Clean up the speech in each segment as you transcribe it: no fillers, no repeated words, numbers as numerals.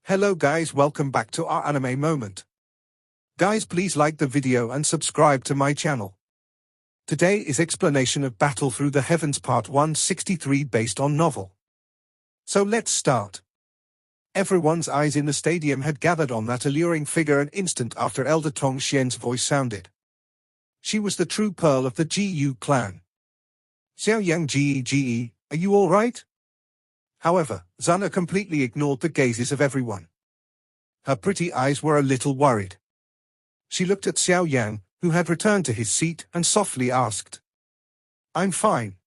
Hello guys, welcome back to our anime moment. Guys, please like the video and subscribe to my channel. Today is explanation of Battle Through the Heavens Part 163 based on novel. So let's start. Everyone's eyes in the stadium had gathered on that alluring figure an instant after Elder Tong Xian's voice sounded. She was the true pearl of the Gu clan. Xiao Yan Ge, are you alright? However, Zana completely ignored the gazes of everyone. Her pretty eyes were a little worried. She looked at Xiao Yan, who had returned to his seat, and softly asked, "I'm fine.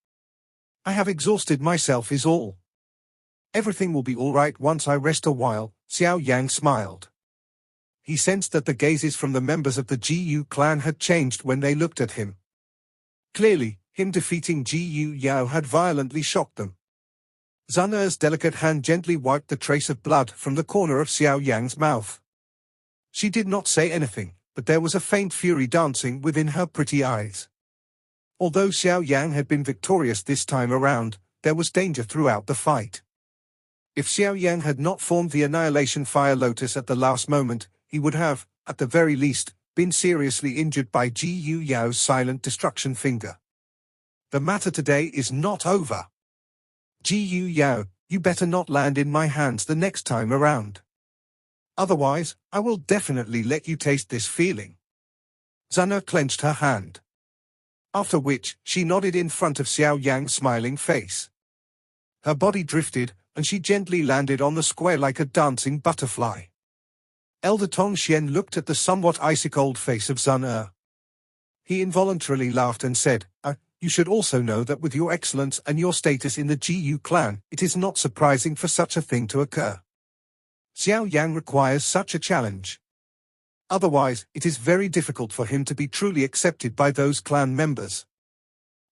I have exhausted myself is all. Everything will be alright once I rest a while." Xiao Yan smiled. He sensed that the gazes from the members of the Gu clan had changed when they looked at him. Clearly, him defeating Gu Yao had violently shocked them. Zana's delicate hand gently wiped the trace of blood from the corner of Xiao Yan's mouth. She did not say anything, but there was a faint fury dancing within her pretty eyes. Although Xiao Yan had been victorious this time around, there was danger throughout the fight. If Xiao Yan had not formed the Annihilation Fire Lotus at the last moment, he would have, at the very least, been seriously injured by Gu Yao's silent destruction finger. The matter today is not over. Gu Yao, you better not land in my hands the next time around. Otherwise, I will definitely let you taste this feeling. Zana clenched her hand. After which, she nodded in front of Xiao Yan's smiling face. Her body drifted, and she gently landed on the square like a dancing butterfly. Elder Tong Xian looked at the somewhat icy-cold face of Zana. He involuntarily laughed and said, "You should also know that with your excellence and your status in the Gu clan, it is not surprising for such a thing to occur. Xiao Yan requires such a challenge. Otherwise, it is very difficult for him to be truly accepted by those clan members.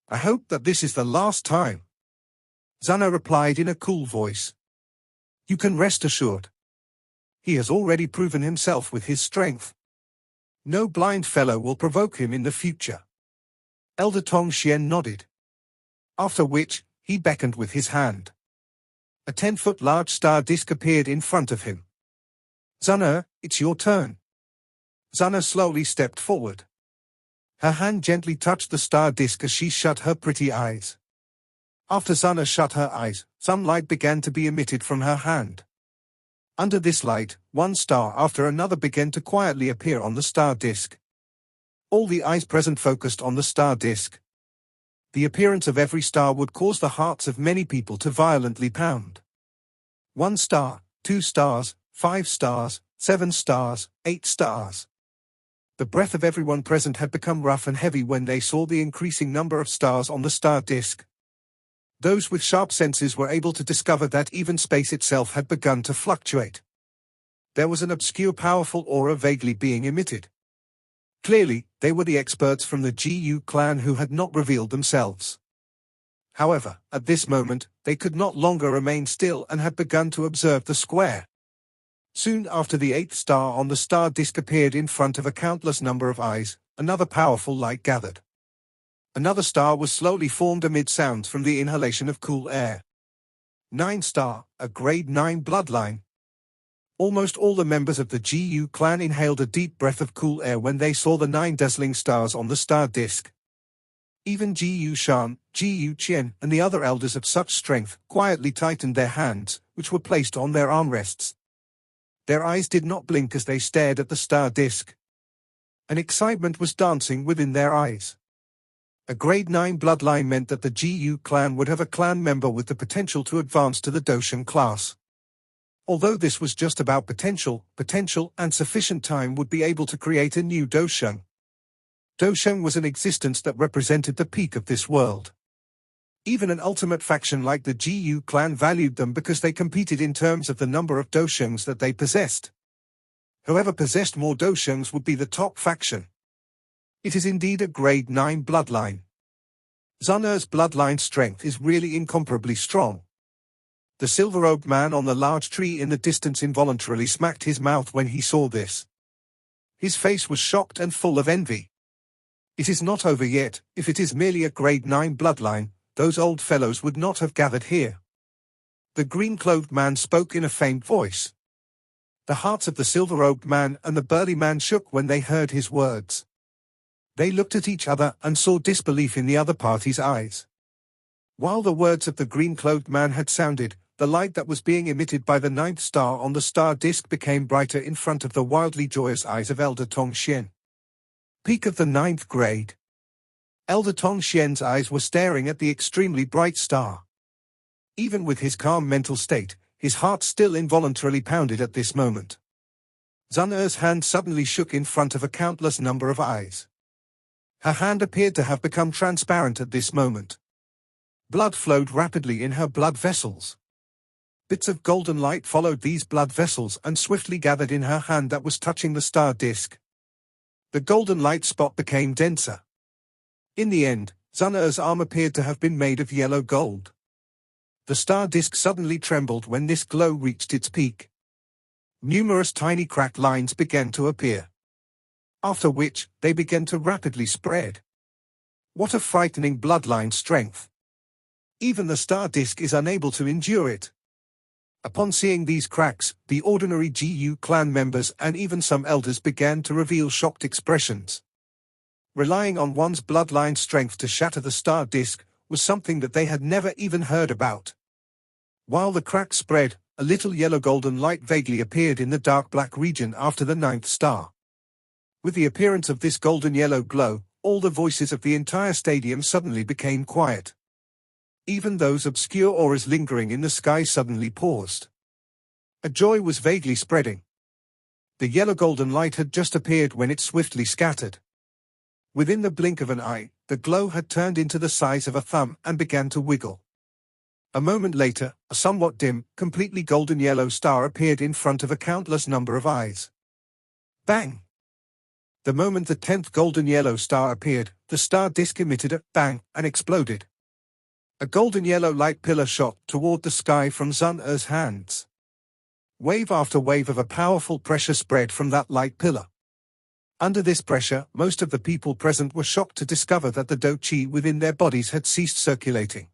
I hope that this is the last time." Zana replied in a cool voice. "You can rest assured. He has already proven himself with his strength. No blind fellow will provoke him in the future." Elder Tong Xian nodded. After which, he beckoned with his hand. A 10-foot large star disk appeared in front of him. "Zana, it's your turn." Zana slowly stepped forward. Her hand gently touched the star disk as she shut her pretty eyes. After Zana shut her eyes, some light began to be emitted from her hand. Under this light, one star after another began to quietly appear on the star disk. All the eyes present focused on the star disk. The appearance of every star would cause the hearts of many people to violently pound. 1 star, 2 stars, 5 stars, 7 stars, 8 stars. The breath of everyone present had become rough and heavy when they saw the increasing number of stars on the star disk. Those with sharp senses were able to discover that even space itself had begun to fluctuate. There was an obscure powerful aura vaguely being emitted. Clearly, they were the experts from the Gu clan who had not revealed themselves. However, at this moment, they could not longer remain still and had begun to observe the square. Soon after the 8th star on the star disk appeared in front of a countless number of eyes, another powerful light gathered. Another star was slowly formed amid sounds from the inhalation of cool air. 9 star, a grade 9 bloodline. Almost all the members of the Gu clan inhaled a deep breath of cool air when they saw the 9 dazzling stars on the star disk. Even Gu Shan, Gu Qian, and the other elders of such strength quietly tightened their hands, which were placed on their armrests. Their eyes did not blink as they stared at the star disk. An excitement was dancing within their eyes. A grade 9 bloodline meant that the Gu clan would have a clan member with the potential to advance to the Doshan class. Although this was just about potential and sufficient time would be able to create a new Doshan. Doshan was an existence that represented the peak of this world. Even an ultimate faction like the Gu clan valued them because they competed in terms of the number of Doshans that they possessed. Whoever possessed more Doshans would be the top faction. It is indeed a grade 9 bloodline. Zana's bloodline strength is really incomparably strong. The silver-robed man on the large tree in the distance involuntarily smacked his mouth when he saw this. His face was shocked and full of envy. It is not over yet. If it is merely a grade 9 bloodline, those old fellows would not have gathered here. The green-clothed man spoke in a faint voice. The hearts of the silver-robed man and the burly man shook when they heard his words. They looked at each other and saw disbelief in the other party's eyes. While the words of the green-clothed man had sounded, the light that was being emitted by the ninth star on the star disk became brighter in front of the wildly joyous eyes of Elder Tong Xian. Peak of the ninth grade. Elder Tong Xian's eyes were staring at the extremely bright star. Even with his calm mental state, his heart still involuntarily pounded at this moment. Zana's hand suddenly shook in front of a countless number of eyes. Her hand appeared to have become transparent at this moment. Blood flowed rapidly in her blood vessels. Bits of golden light followed these blood vessels and swiftly gathered in her hand that was touching the star disk. The golden light spot became denser. In the end, Zana's arm appeared to have been made of yellow gold. The star disk suddenly trembled when this glow reached its peak. Numerous tiny cracked lines began to appear. After which, they began to rapidly spread. What a frightening bloodline strength! Even the star disk is unable to endure it. Upon seeing these cracks, the ordinary GU clan members and even some elders began to reveal shocked expressions. Relying on one's bloodline strength to shatter the star disk was something that they had never even heard about. While the cracks spread, a little yellow golden light vaguely appeared in the dark black region after the ninth star. With the appearance of this golden yellow glow, all the voices of the entire stadium suddenly became quiet. Even those obscure auras lingering in the sky suddenly paused. A joy was vaguely spreading. The yellow golden light had just appeared when it swiftly scattered. Within the blink of an eye, the glow had turned into the size of a thumb and began to wiggle. A moment later, a somewhat dim, completely golden yellow star appeared in front of a countless number of eyes. Bang! The moment the 10th golden yellow star appeared, the star disk emitted a bang and exploded. A golden yellow light pillar shot toward the sky from Zana's hands. Wave after wave of a powerful pressure spread from that light pillar. Under this pressure, most of the people present were shocked to discover that the do qi within their bodies had ceased circulating.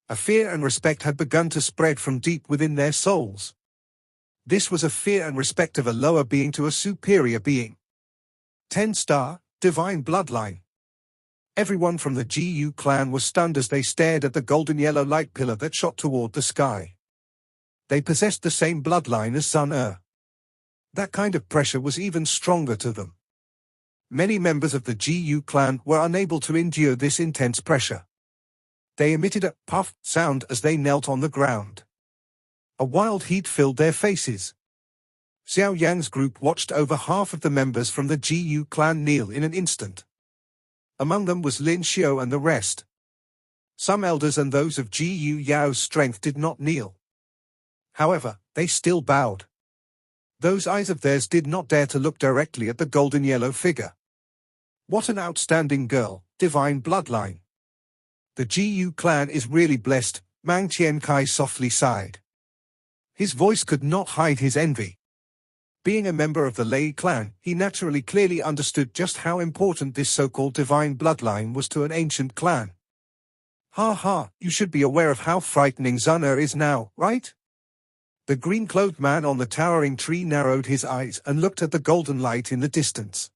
A fear and respect had begun to spread from deep within their souls. This was a fear and respect of a lower being to a superior being. 10-star, divine bloodline. Everyone from the GU clan was stunned as they stared at the golden yellow light pillar that shot toward the sky. They possessed the same bloodline as Zana. That kind of pressure was even stronger to them. Many members of the GU clan were unable to endure this intense pressure. They emitted a puff sound as they knelt on the ground. A wild heat filled their faces. Xiao Yan's group watched over half of the members from the GU clan kneel in an instant. Among them was Lin Xiao and the rest. Some elders and those of GU Yao's strength did not kneel. However, they still bowed. Those eyes of theirs did not dare to look directly at the golden yellow figure. What an outstanding girl, divine bloodline. The GU clan is really blessed, Mang Qiankai softly sighed. His voice could not hide his envy. Being a member of the Lei clan, he naturally clearly understood just how important this so-called divine bloodline was to an ancient clan. Ha ha, you should be aware of how frightening Zana is now, right? The green-clothed man on the towering tree narrowed his eyes and looked at the golden light in the distance.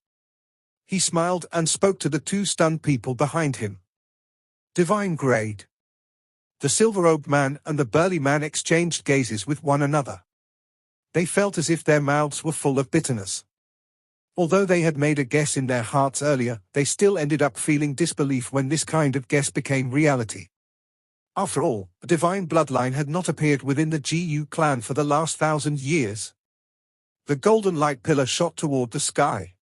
He smiled and spoke to the two stunned people behind him. Divine grade. The silver-robed man and the burly man exchanged gazes with one another. They felt as if their mouths were full of bitterness. Although they had made a guess in their hearts earlier, they still ended up feeling disbelief when this kind of guess became reality. After all, a divine bloodline had not appeared within the GU clan for the last 1,000 years. The golden light pillar shot toward the sky.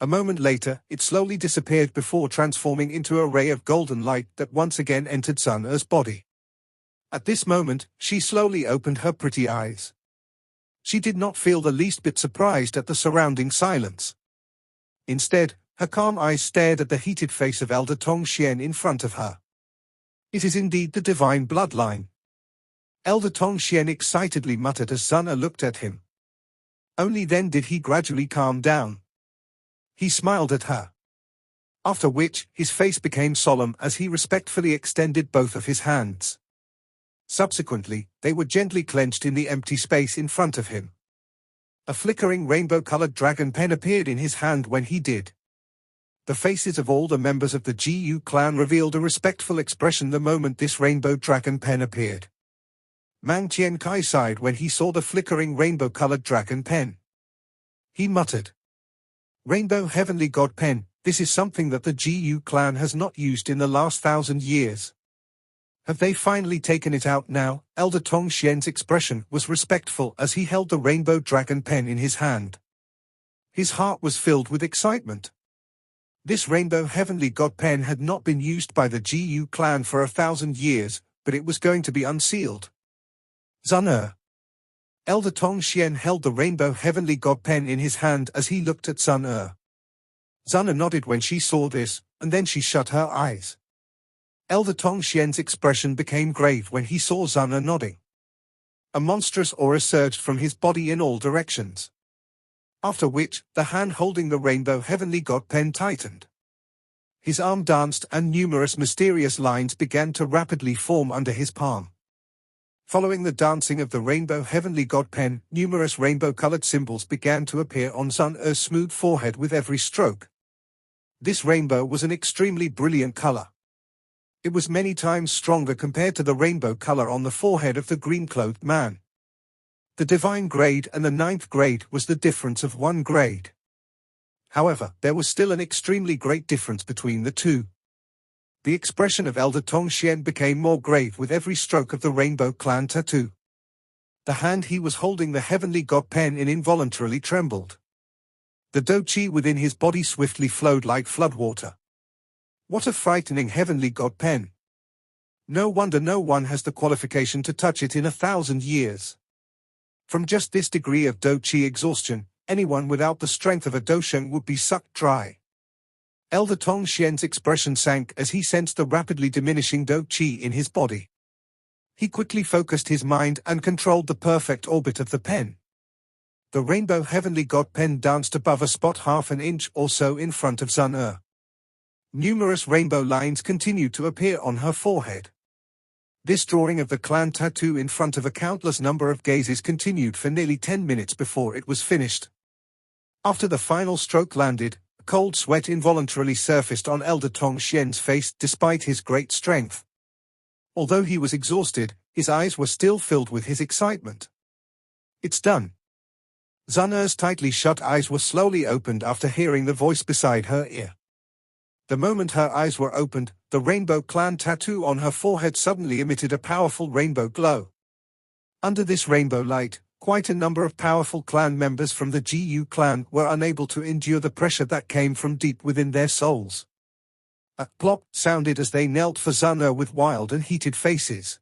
A moment later, it slowly disappeared before transforming into a ray of golden light that once again entered Zana's body. At this moment, she slowly opened her pretty eyes. She did not feel the least bit surprised at the surrounding silence. Instead, her calm eyes stared at the heated face of Elder Tong Xian in front of her. It is indeed the divine bloodline. Elder Tong Xian excitedly muttered as Zana looked at him. Only then did he gradually calm down. He smiled at her. After which, his face became solemn as he respectfully extended both of his hands. Subsequently, they were gently clenched in the empty space in front of him. A flickering rainbow-colored dragon pen appeared in his hand when he did. The faces of all the members of the GU clan revealed a respectful expression the moment this rainbow dragon pen appeared. Mang Qiankai sighed when he saw the flickering rainbow-colored dragon pen. He muttered, "Rainbow Heavenly God Pen, this is something that the GU clan has not used in the last 1,000 years. Have they finally taken it out now?" Elder Tong Xian's expression was respectful as he held the rainbow dragon pen in his hand. His heart was filled with excitement. This rainbow heavenly god pen had not been used by the GU clan for 1,000 years, but it was going to be unsealed. Zana. Elder Tong Xian held the rainbow heavenly god pen in his hand as he looked at Sun. Zana nodded when she saw this, and then she shut her eyes. Elder Tong Xian's expression became grave when he saw Zana nodding. A monstrous aura surged from his body in all directions. After which, the hand holding the rainbow heavenly god pen tightened. His arm danced and numerous mysterious lines began to rapidly form under his palm. Following the dancing of the rainbow heavenly god pen, numerous rainbow-colored symbols began to appear on Zana's smooth forehead with every stroke. This rainbow was an extremely brilliant color. It was many times stronger compared to the rainbow color on the forehead of the green-clothed man. The divine grade and the 9th grade was the difference of 1 grade. However, there was still an extremely great difference between the two. The expression of Elder Tong Xian became more grave with every stroke of the rainbow clan tattoo. The hand he was holding the heavenly god pen in involuntarily trembled. The do chi within his body swiftly flowed like floodwater. What a frightening heavenly god pen. No wonder no one has the qualification to touch it in 1,000 years. From just this degree of do chi exhaustion, anyone without the strength of a dosheng would be sucked dry. Elder Tong Xian's expression sank as he sensed the rapidly diminishing do chi in his body. He quickly focused his mind and controlled the perfect orbit of the pen. The rainbow heavenly god pen danced above a spot half an inch or so in front of Zana. Numerous rainbow lines continued to appear on her forehead. This drawing of the clan tattoo in front of a countless number of gazes continued for nearly 10 minutes before it was finished. After the final stroke landed, a cold sweat involuntarily surfaced on Elder Tong Xian's face despite his great strength. Although he was exhausted, his eyes were still filled with his excitement. It's done. Zana's tightly shut eyes were slowly opened after hearing the voice beside her ear. The moment her eyes were opened, the rainbow clan tattoo on her forehead suddenly emitted a powerful rainbow glow. Under this rainbow light, quite a number of powerful clan members from the GU clan were unable to endure the pressure that came from deep within their souls. A plop sounded as they knelt for Zana with wild and heated faces.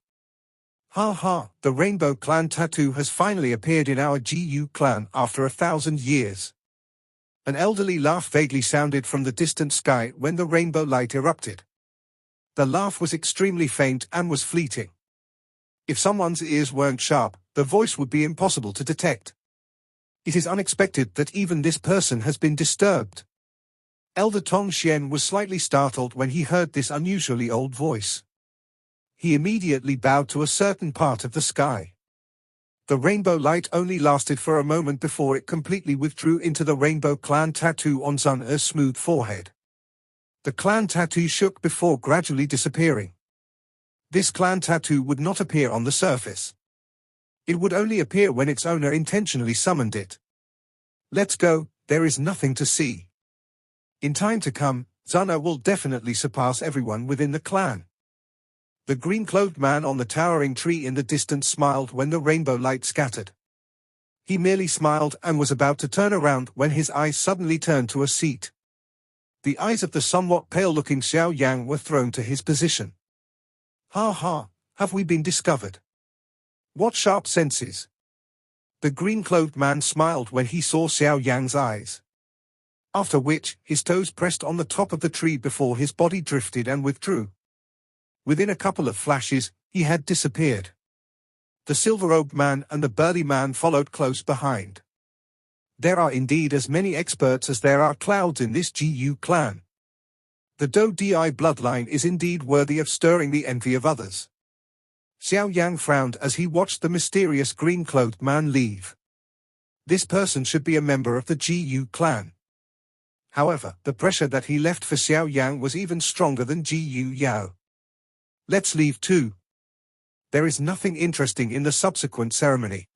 Ha ha, the rainbow clan tattoo has finally appeared in our GU clan after 1,000 years. An elderly laugh vaguely sounded from the distant sky when the rainbow light erupted. The laugh was extremely faint and was fleeting. If someone's ears weren't sharp, the voice would be impossible to detect. It is unexpected that even this person has been disturbed. Elder Tong Xian was slightly startled when he heard this unusually old voice. He immediately bowed to a certain part of the sky. The rainbow light only lasted for a moment before it completely withdrew into the rainbow clan tattoo on Zana's smooth forehead. The clan tattoo shook before gradually disappearing. This clan tattoo would not appear on the surface. It would only appear when its owner intentionally summoned it. Let's go, there is nothing to see. In time to come, Zana will definitely surpass everyone within the clan. The green-clothed man on the towering tree in the distance smiled when the rainbow light scattered. He merely smiled and was about to turn around when his eyes suddenly turned to a seat. The eyes of the somewhat pale-looking Xiao Yan were thrown to his position. Ha ha, have we been discovered? What sharp senses! The green-clothed man smiled when he saw Xiao Yan's eyes. After which, his toes pressed on the top of the tree before his body drifted and withdrew. Within a couple of flashes, he had disappeared. The silver-robed man and the burly man followed close behind. There are indeed as many experts as there are clouds in this GU clan. The Do Di bloodline is indeed worthy of stirring the envy of others. Xiao Yang frowned as he watched the mysterious green-clothed man leave. This person should be a member of the Gu clan. However, the pressure that he left for Xiao Yan was even stronger than Gu Yao. Let's leave too. There is nothing interesting in the subsequent ceremony.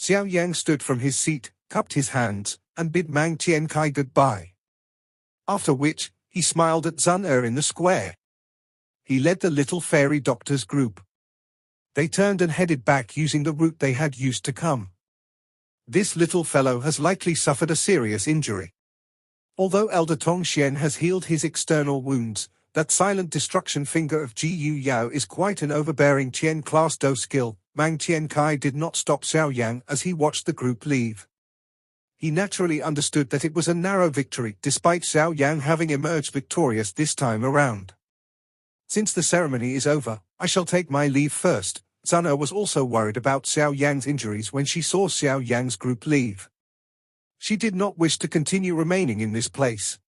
Xiao Yan stood from his seat, cupped his hands, and bid Mang Tiankai goodbye. After which, he smiled at Zana in the square. He led the little fairy doctors group. They turned and headed back using the route they had used to come. This little fellow has likely suffered a serious injury. Although Elder Tong Xian has healed his external wounds, that silent destruction finger of Gu Yao is quite an overbearing Qian class Do skill. Mang Tiankai did not stop Xiao Yan as he watched the group leave. He naturally understood that it was a narrow victory despite Xiao Yan having emerged victorious this time around. Since the ceremony is over, I shall take my leave first. Zana was also worried about Xiao Yan's injuries when she saw Xiao Yan's group leave. She did not wish to continue remaining in this place.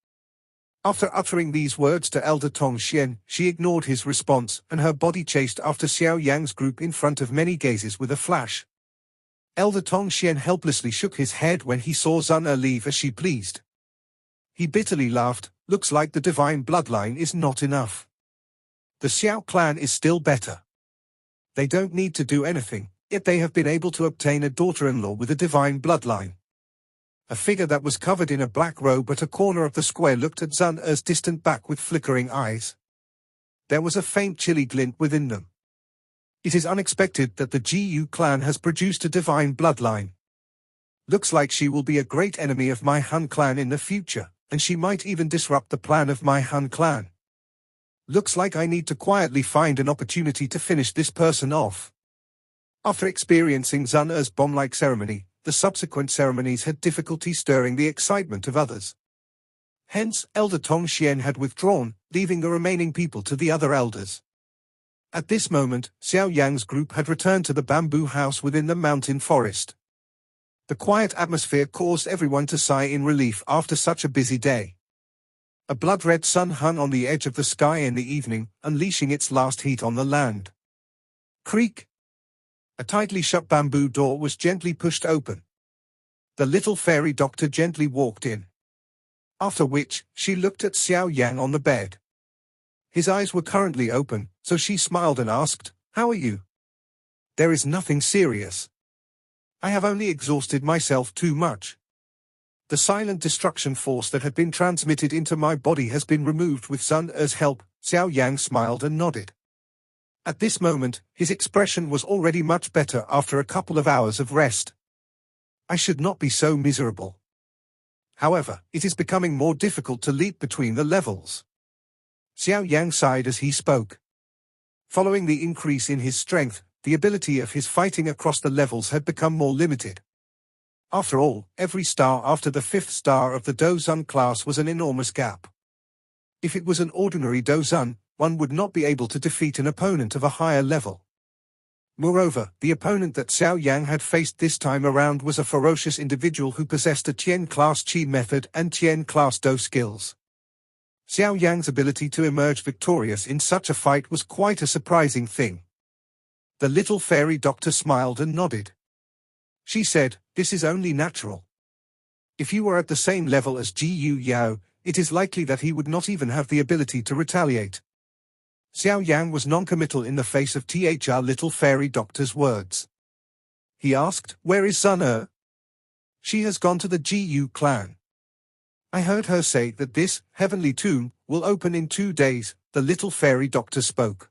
After uttering these words to Elder Tong Xian, she ignored his response, and her body chased after Xiao Yan's group in front of many gazes with a flash. Elder Tong Xian helplessly shook his head when he saw Zana leave as she pleased. He bitterly laughed. Looks like the divine bloodline is not enough. The Xiao clan is still better. They don't need to do anything, yet they have been able to obtain a daughter-in-law with a divine bloodline. A figure that was covered in a black robe at a corner of the square looked at Zana's distant back with flickering eyes. There was a faint chilly glint within them. It is unexpected that the Gu clan has produced a divine bloodline. Looks like she will be a great enemy of my Han clan in the future, and she might even disrupt the plan of my Han clan. Looks like I need to quietly find an opportunity to finish this person off. After experiencing Zana's bomb-like ceremony, the subsequent ceremonies had difficulty stirring the excitement of others. Hence, Elder Tong Xian had withdrawn, leaving the remaining people to the other elders. At this moment, Xiao Yan's group had returned to the bamboo house within the mountain forest. The quiet atmosphere caused everyone to sigh in relief after such a busy day. A blood-red sun hung on the edge of the sky in the evening, unleashing its last heat on the land. Creak! A tightly shut bamboo door was gently pushed open. The little fairy doctor gently walked in. After which, she looked at Xiao Yan on the bed. His eyes were currently open, so she smiled and asked, "How are you?" "There is nothing serious. I have only exhausted myself too much. The silent destruction force that had been transmitted into my body has been removed with Zana's help." Xiao Yan smiled and nodded. At this moment, his expression was already much better after a couple of hours of rest. "I should not be so miserable. However, it is becoming more difficult to leap between the levels." Xiao Yan sighed as he spoke. Following the increase in his strength, the ability of his fighting across the levels had become more limited. After all, every star after the 5th star of the Dozun class was an enormous gap. If it was an ordinary Dozun, one would not be able to defeat an opponent of a higher level. Moreover, the opponent that Xiao Yan had faced this time around was a ferocious individual who possessed a Tian class Qi method and Tian class Do skills. Xiao Yan's ability to emerge victorious in such a fight was quite a surprising thing. The little fairy doctor smiled and nodded. She said, "This is only natural. If you were at the same level as Gu Yao, it is likely that he would not even have the ability to retaliate." Xiao Yan was non-committal in the face of Thr little fairy doctor's words. He asked, "Where is Zana?" "She has gone to the Gu clan. I heard her say that this heavenly tomb will open in 2 days," the little fairy doctor spoke.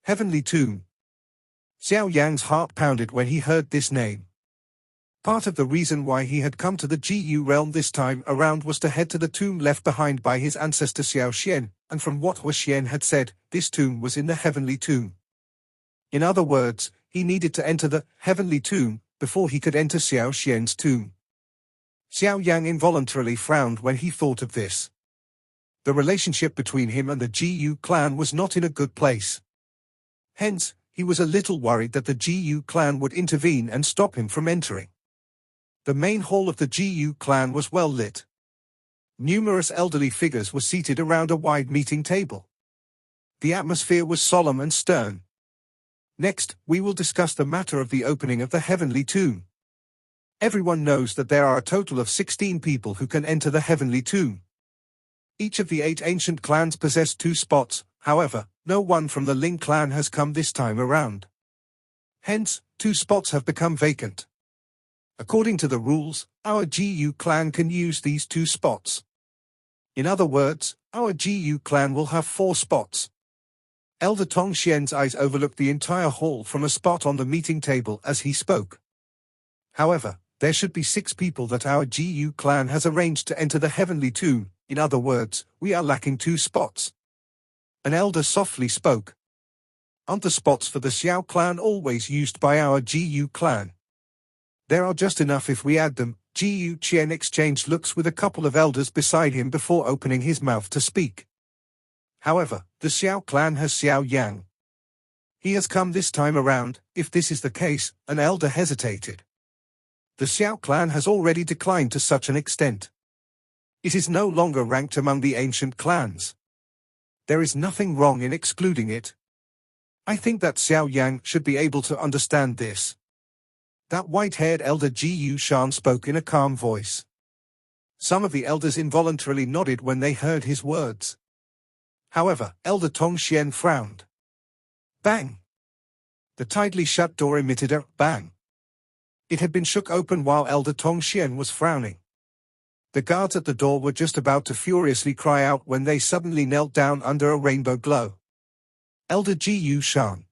Heavenly tomb. Xiao Yan's heart pounded when he heard this name. Part of the reason why he had come to the Gu realm this time around was to head to the tomb left behind by his ancestor Xiao Xian, and from what Hua Xian had said, this tomb was in the heavenly tomb. In other words, he needed to enter the heavenly tomb before he could enter Xiao Xian's tomb. Xiao Yan involuntarily frowned when he thought of this. The relationship between him and the Gu clan was not in a good place. Hence, he was a little worried that the Gu clan would intervene and stop him from entering. The main hall of the Gu clan was well lit. Numerous elderly figures were seated around a wide meeting table. The atmosphere was solemn and stern. Next, we will discuss the matter of the opening of the heavenly tomb. Everyone knows that there are a total of 16 people who can enter the heavenly tomb. Each of the 8 ancient clans possess 2 spots, however, no one from the Ling clan has come this time around. Hence, 2 spots have become vacant. According to the rules, our GU clan can use these 2 spots. In other words, our GU clan will have 4 spots. Elder Tong Xian's eyes overlooked the entire hall from a spot on the meeting table as he spoke. However, there should be 6 people that our GU clan has arranged to enter the heavenly tomb. In other words, we are lacking 2 spots. An elder softly spoke. Aren't the spots for the Xiao clan always used by our GU clan? There are just enough if we add them. GU Qian exchanged looks with a couple of elders beside him before opening his mouth to speak. However, the Xiao clan has Xiao Yan. He has come this time around. If this is the case, an elder hesitated. The Xiao clan has already declined to such an extent. It is no longer ranked among the ancient clans. There is nothing wrong in excluding it. I think that Xiao Yan should be able to understand this. That white-haired elder Gu Shan spoke in a calm voice. Some of the elders involuntarily nodded when they heard his words. However, Elder Tong Xian frowned. Bang! The tightly shut door emitted a bang. It had been shook open while Elder Tong Xian was frowning. The guards at the door were just about to furiously cry out when they suddenly knelt down under a rainbow glow. Elder Gu Shan.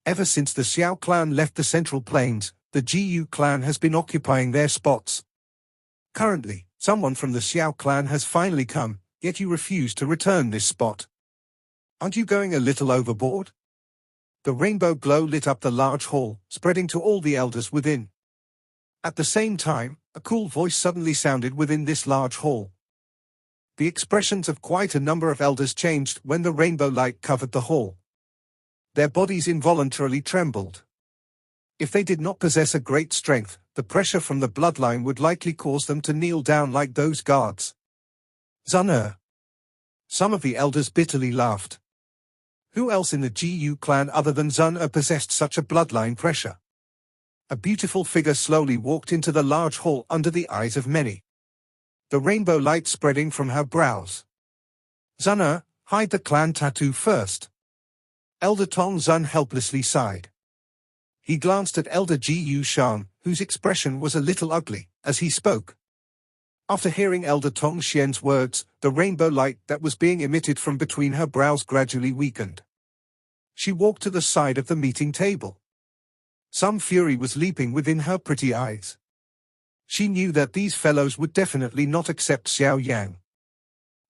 Ever since the Xiao clan left the Central Plains, the Gu clan has been occupying their spots. Currently, someone from the Xiao clan has finally come, yet you refuse to return this spot. Aren't you going a little overboard? The rainbow glow lit up the large hall, spreading to all the elders within. At the same time, a cool voice suddenly sounded within this large hall. The expressions of quite a number of elders changed when the rainbow light covered the hall. Their bodies involuntarily trembled. If they did not possess a great strength, the pressure from the bloodline would likely cause them to kneel down like those guards. Zana. Some of the elders bitterly laughed. Who else in the Gu clan other than Zana possessed such a bloodline pressure? A beautiful figure slowly walked into the large hall under the eyes of many. The rainbow light spreading from her brows. Zana, hide the clan tattoo first. Elder Tong Zun helplessly sighed. He glanced at Elder Gu Shan, whose expression was a little ugly, as he spoke. After hearing Elder Tong Xian's words, the rainbow light that was being emitted from between her brows gradually weakened. She walked to the side of the meeting table. Some fury was leaping within her pretty eyes. She knew that these fellows would definitely not accept Xiao Yan.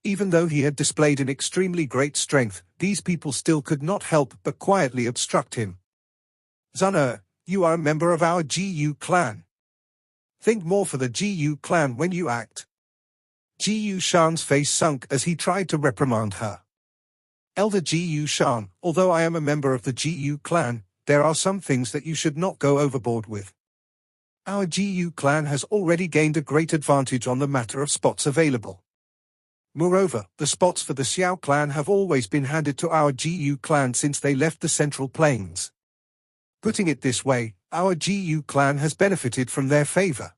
Even though he had displayed an extremely great strength, these people still could not help but quietly obstruct him. Zana, you are a member of our Gu clan. Think more for the Gu clan when you act. Gu Shan's face sunk as he tried to reprimand her. Elder Gu Shan, although I am a member of the Gu clan, there are some things that you should not go overboard with. Our Gu clan has already gained a great advantage on the matter of spots available. Moreover, the spots for the Xiao clan have always been handed to our Gu clan since they left the Central Plains. Putting it this way, our Gu clan has benefited from their favor.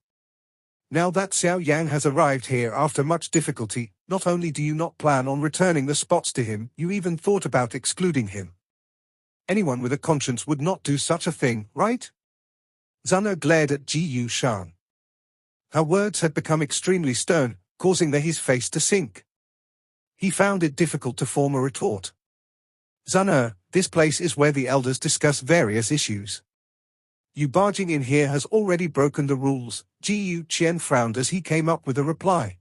Now that Xiao Yan has arrived here after much difficulty, not only do you not plan on returning the spots to him, you even thought about excluding him. Anyone with a conscience would not do such a thing, right? Zana glared at Gu Shan. Her words had become extremely stern, causing his face to sink. He found it difficult to form a retort. Zana, this place is where the elders discuss various issues. You barging in here has already broken the rules. Gu Qian frowned as he came up with a reply.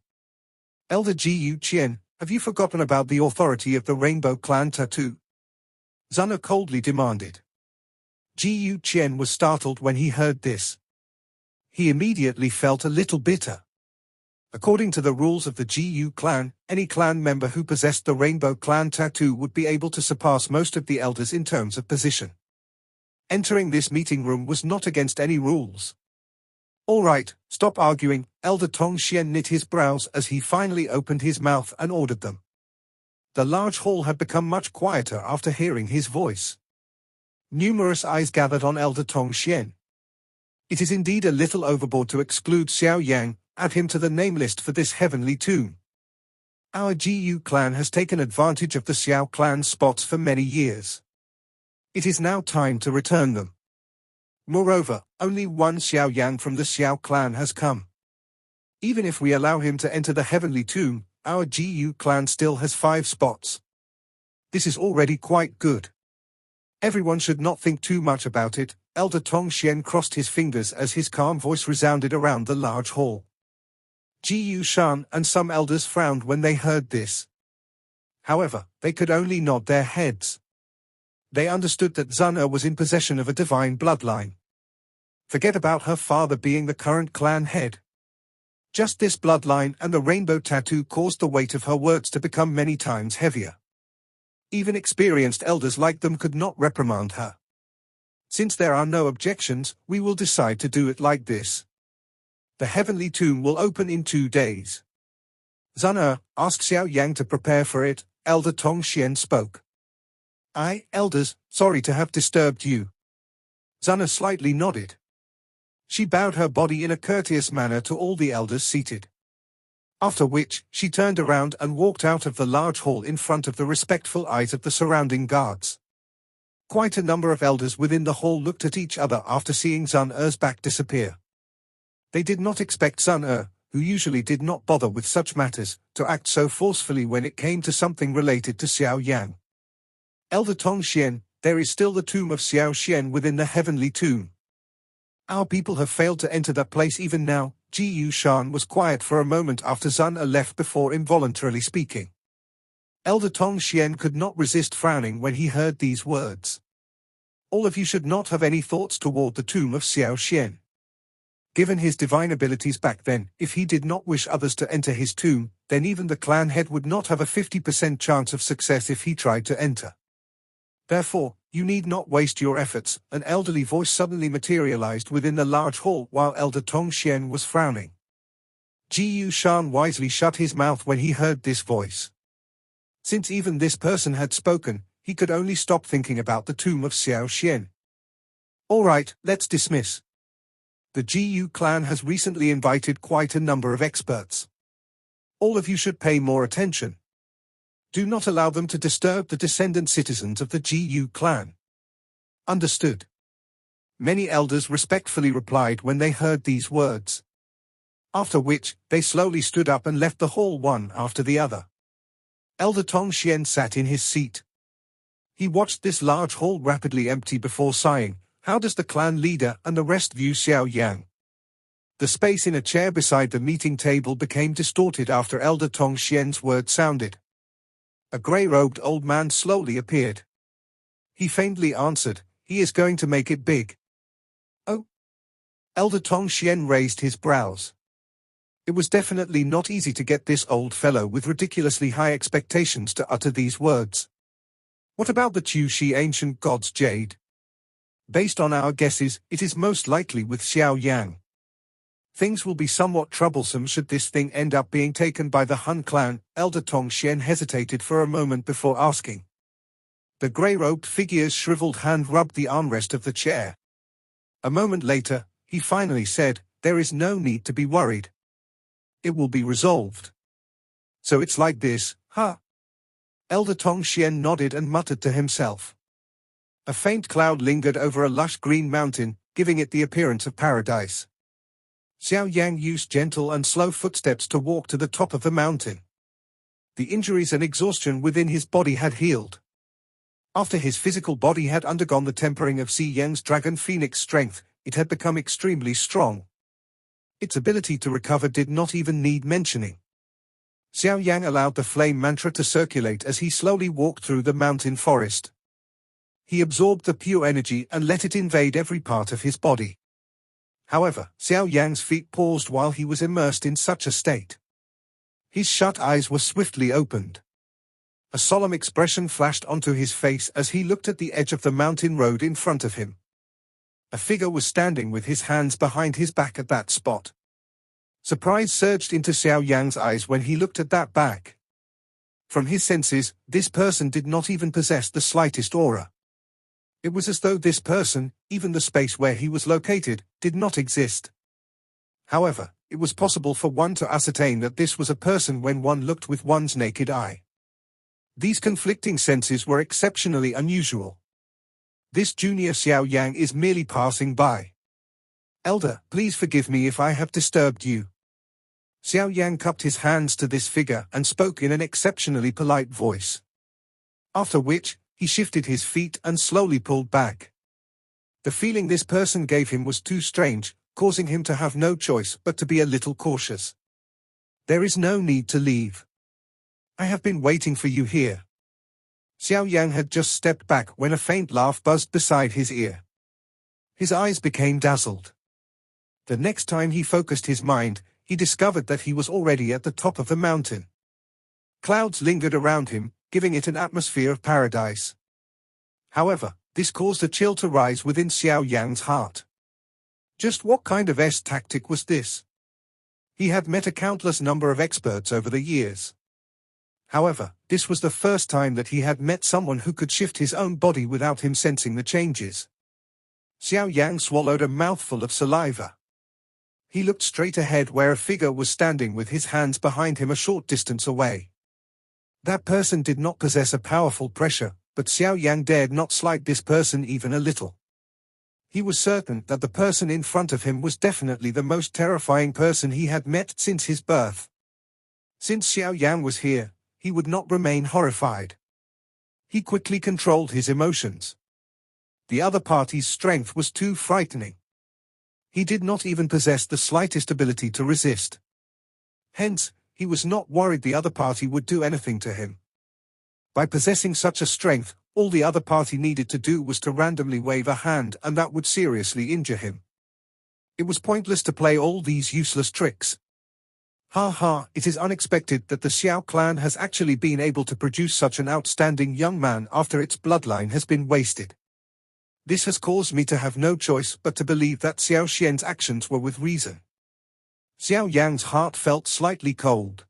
Elder Gu Qian, have you forgotten about the authority of the Rainbow Clan tattoo? Zana coldly demanded. Gu Qian was startled when he heard this. He immediately felt a little bitter. According to the rules of the Gu clan, any clan member who possessed the Rainbow Clan tattoo would be able to surpass most of the elders in terms of position. Entering this meeting room was not against any rules. All right, stop arguing. Elder Tong Xian knit his brows as he finally opened his mouth and ordered them. The large hall had become much quieter after hearing his voice. Numerous eyes gathered on Elder Tong Xian. It is indeed a little overboard to exclude Xiao Yan, add him to the name list for this heavenly tomb. Our GU clan has taken advantage of the Xiao clan's spots for many years. It is now time to return them. Moreover, only one Xiao Yan from the Xiao clan has come. Even if we allow him to enter the heavenly tomb, our GU clan still has 5 spots. This is already quite good. Everyone should not think too much about it. Elder Tong Xian crossed his fingers as his calm voice resounded around the large hall. Gu Shan and some elders frowned when they heard this. However, they could only nod their heads. They understood that Zana was in possession of a divine bloodline. Forget about her father being the current clan head. Just this bloodline and the rainbow tattoo caused the weight of her words to become many times heavier. Even experienced elders like them could not reprimand her. Since there are no objections, we will decide to do it like this. The heavenly tomb will open in 2 days. Zana, ask Xiao Yang to prepare for it, Elder Tong Xian spoke. Elders, sorry to have disturbed you. Zana slightly nodded. She bowed her body in a courteous manner to all the elders seated. After which, she turned around and walked out of the large hall in front of the respectful eyes of the surrounding guards. Quite a number of elders within the hall looked at each other after seeing Zun Er's back disappear. They did not expect Zun Er, who usually did not bother with such matters, to act so forcefully when it came to something related to Xiao Yan. Elder Tong Xian, there is still the tomb of Xiao Xian within the heavenly tomb. Our people have failed to enter that place even now. Gu Shan was quiet for a moment after Zun Er left before involuntarily speaking. Elder Tong Xian could not resist frowning when he heard these words. All of you should not have any thoughts toward the tomb of Xiao Xian. Given his divine abilities back then, if he did not wish others to enter his tomb, then even the clan head would not have a 50% chance of success if he tried to enter. Therefore, you need not waste your efforts. An elderly voice suddenly materialized within the large hall while Elder Tong Xian was frowning. Gu Shan wisely shut his mouth when he heard this voice. Since even this person had spoken, he could only stop thinking about the tomb of Xiao Xian. Alright, let's dismiss. The Gu clan has recently invited quite a number of experts. All of you should pay more attention. Do not allow them to disturb the descendant citizens of the Gu clan. Understood. Many elders respectfully replied when they heard these words. After which, they slowly stood up and left the hall one after the other. Elder Tong Xian sat in his seat. He watched this large hall rapidly empty before sighing. How does the clan leader and the rest view Xiao Yang? The space in a chair beside the meeting table became distorted after Elder Tong Xian's words sounded. A grey-robed old man slowly appeared. He faintly answered, he is going to make it big. Oh? Elder Tong Xian raised his brows. It was definitely not easy to get this old fellow with ridiculously high expectations to utter these words. What about the Tu Shi ancient god's jade? Based on our guesses, it is most likely with Xiao Yang. Things will be somewhat troublesome should this thing end up being taken by the Han clan. Elder Tong Xian hesitated for a moment before asking. The grey-robed figure's shriveled hand rubbed the armrest of the chair. A moment later, he finally said, there is no need to be worried. It will be resolved. So it's like this, huh? Elder Tong Xian nodded and muttered to himself. A faint cloud lingered over a lush green mountain, giving it the appearance of paradise. Xiao Yang used gentle and slow footsteps to walk to the top of the mountain. The injuries and exhaustion within his body had healed. After his physical body had undergone the tempering of Xi Yang's dragon phoenix strength, it had become extremely strong. Its ability to recover did not even need mentioning. Xiao Yang allowed the flame mantra to circulate as he slowly walked through the mountain forest. He absorbed the pure energy and let it invade every part of his body. However, Xiao Yang's feet paused while he was immersed in such a state. His shut eyes were swiftly opened. A solemn expression flashed onto his face as he looked at the edge of the mountain road in front of him. A figure was standing with his hands behind his back at that spot. Surprise surged into Xiao Yang's eyes when he looked at that back. From his senses, this person did not even possess the slightest aura. It was as though this person, even the space where he was located, did not exist. However, it was possible for one to ascertain that this was a person when one looked with one's naked eye. These conflicting senses were exceptionally unusual. This junior Xiao Yan is merely passing by. Elder, please forgive me if I have disturbed you. Xiao Yan cupped his hands to this figure and spoke in an exceptionally polite voice. After which, he shifted his feet and slowly pulled back. The feeling this person gave him was too strange, causing him to have no choice but to be a little cautious. There is no need to leave. I have been waiting for you here. Xiao Yan had just stepped back when a faint laugh buzzed beside his ear. His eyes became dazzled. The next time he focused his mind, he discovered that he was already at the top of the mountain. Clouds lingered around him, giving it an atmosphere of paradise. However, this caused a chill to rise within Xiao Yan's heart. Just what kind of tactic was this? He had met a countless number of experts over the years. However, this was the first time that he had met someone who could shift his own body without him sensing the changes. Xiao Yan swallowed a mouthful of saliva. He looked straight ahead where a figure was standing with his hands behind him a short distance away. That person did not possess a powerful pressure, but Xiao Yan dared not slight this person even a little. He was certain that the person in front of him was definitely the most terrifying person he had met since his birth. Since Xiao Yan was here, he would not remain horrified. He quickly controlled his emotions. The other party's strength was too frightening. He did not even possess the slightest ability to resist. Hence, he was not worried the other party would do anything to him. By possessing such a strength, all the other party needed to do was to randomly wave a hand and that would seriously injure him. It was pointless to play all these useless tricks. Ha ha, it is unexpected that the Xiao clan has actually been able to produce such an outstanding young man after its bloodline has been wasted. This has caused me to have no choice but to believe that Xiao Xian's actions were with reason. Xiao Yan's heart felt slightly cold.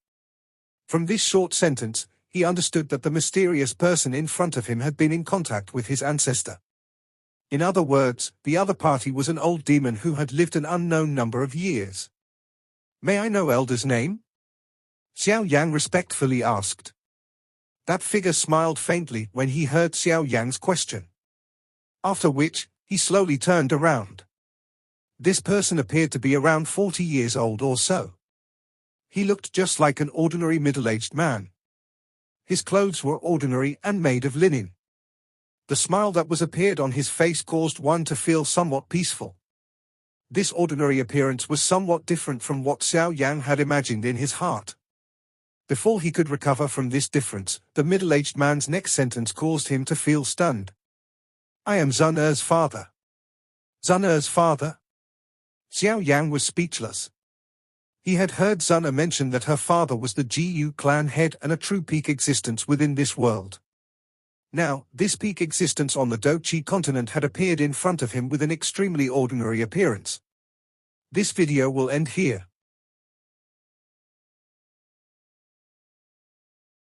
From this short sentence, he understood that the mysterious person in front of him had been in contact with his ancestor. In other words, the other party was an old demon who had lived an unknown number of years. May I know Elder's name? Xiao Yan respectfully asked. That figure smiled faintly when he heard Xiao Yan's question. After which, he slowly turned around. This person appeared to be around 40 years old or so. He looked just like an ordinary middle-aged man. His clothes were ordinary and made of linen. The smile that was appeared on his face caused one to feel somewhat peaceful. This ordinary appearance was somewhat different from what Xiao Yan had imagined in his heart. Before he could recover from this difference, the middle-aged man's next sentence caused him to feel stunned. I am Zana's father. Zana's father? Xiao Yan was speechless. He had heard Zana mention that her father was the Gu clan head and a true peak existence within this world. Now, this peak existence on the Dochi continent had appeared in front of him with an extremely ordinary appearance. This video will end here.